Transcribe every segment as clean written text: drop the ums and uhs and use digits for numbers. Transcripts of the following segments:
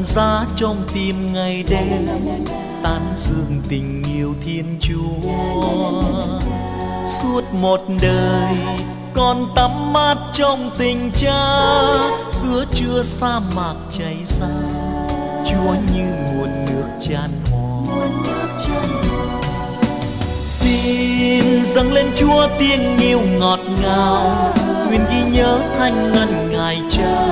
giá trong tim ngày đêm, tán dương tình yêu Thiên Chúa. Suốt một đời con tắm mát trong tình Cha, giữa trưa sa mạc chảy xa, Chúa như nguồn nước chan hòa. Xin dâng lên Chúa tiếng yêu ngọt ngào, nguyện ghi nhớ thanh ngân Ngài Cha,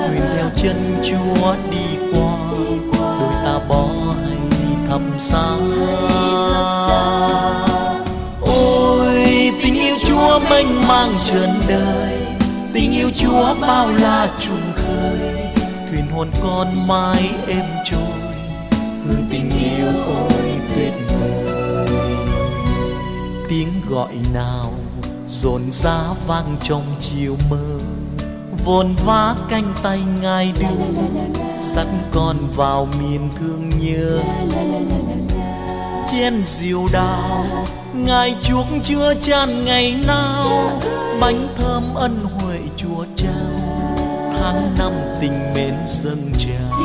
nguyện theo chân Chúa đi qua, đôi ta bỏ hay thập giá. Ôi tình yêu Chúa mênh mang trần đời, tình yêu Chúa bao la trùng khơi, thuyền hồn con mãi êm trôi, hương tình yêu ôi tuyệt vời. Tiếng gọi nào dồn dã vang trong chiều mơ, vồn vã cánh tay Ngài đưa, dắt con vào miền thương nhớ. Chén rượu đào Ngài chuốc chứa chan ngày nào, bánh thơm ân huệ Chúa trao, tháng năm tình mến dâng trào.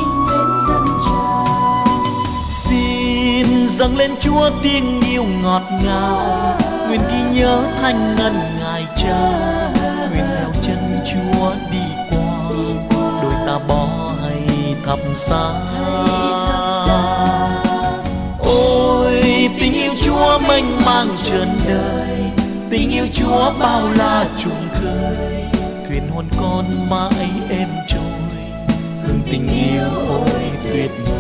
Xin dâng lên Chúa tiếng yêu ngọt ngào, nguyện ghi nhớ thanh ngân Ngài Cha, nguyện theo chân Chúa đi qua, đôi ta bỏ hay thập giá. Ôi tình yêu Chúa mênh mang trần đời, tình yêu Chúa bao la trùng khơi, thuyền hồn con mãi êm trôi, hương tình yêu ôi tuyệt vời.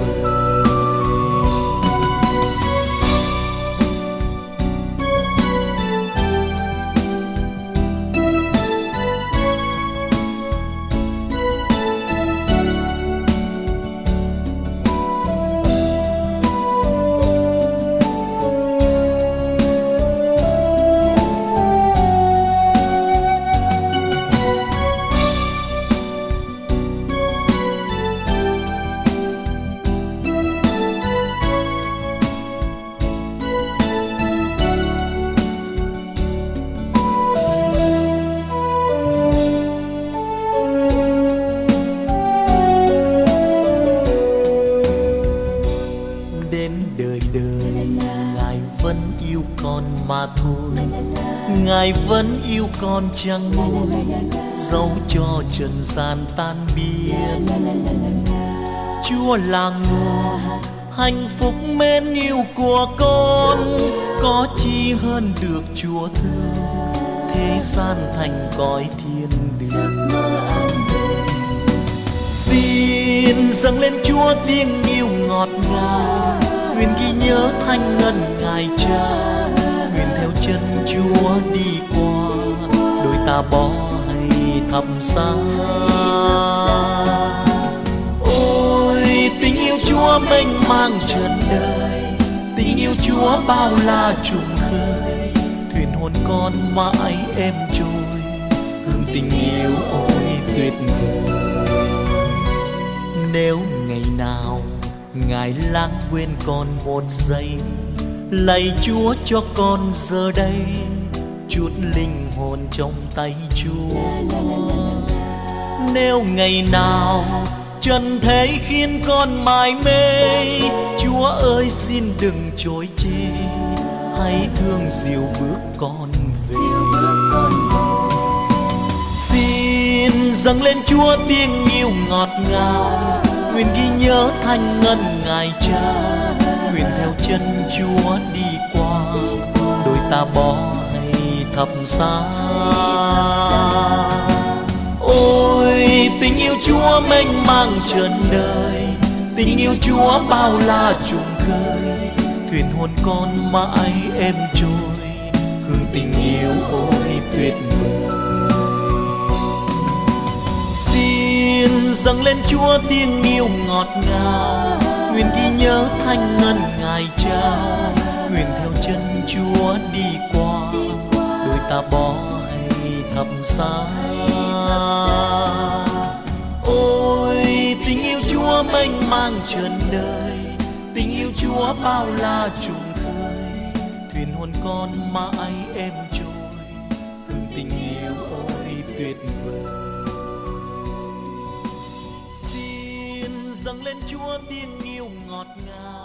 Mà thôi Ngài vẫn yêu con chẳng nguôi, dẫu cho trần gian tan biến. Chúa là nguồn hạnh phúc mến yêu của con, có chi hơn được Chúa thương, thế gian thành cõi thiên đường. Xin dâng lên Chúa tiếng yêu ngọt ngào, nguyện ghi nhớ thanh ngân Ngài Cha, nguyện theo chân Chúa đi qua, đôi ta bỏ hay thập giá. Ôi tình yêu Chúa mênh mang trần đời, tình yêu Chúa bao la trùng khơi, thuyền hồn con mãi êm trôi, hương tình yêu ôi tuyệt vời. Nếu ngày nào Ngài lãng quên con một giây, lạy Chúa cho con giờ đây chút linh hồn trong tay Chúa. Nếu ngày nào trần thế khiến con mải mê, Chúa ơi xin đừng chối chê, hãy thương dìu bước con về. Xin dâng lên Chúa tiếng yêu ngọt ngào, nguyện ghi nhớ thanh ngân Ngài Cha, nguyện theo chân Chúa đi qua, đôi ta bỏ hay thập giá. Ôi tình yêu Chúa mênh mang trần đời, tình yêu Chúa bao la trùng khơi, thuyền hồn con mãi êm trôi, hương tình yêu ôi tuyệt vời. Xin dâng lên Chúa tiếng yêu ngọt ngào, nguyện ghi nhớ thanh ngân Ngài Cha, nguyện theo chân Chúa đi qua, đôi ta bỏ hay thập giá. Ôi tình yêu Chúa mênh mang trần đời, tình yêu Chúa bao la trùng khơi, thuyền hồn con mãi êm trôi, hương tình yêu ôi tuyệt vời. Xin dâng dâng lên Chúa tiếng yêu ngọt ngào.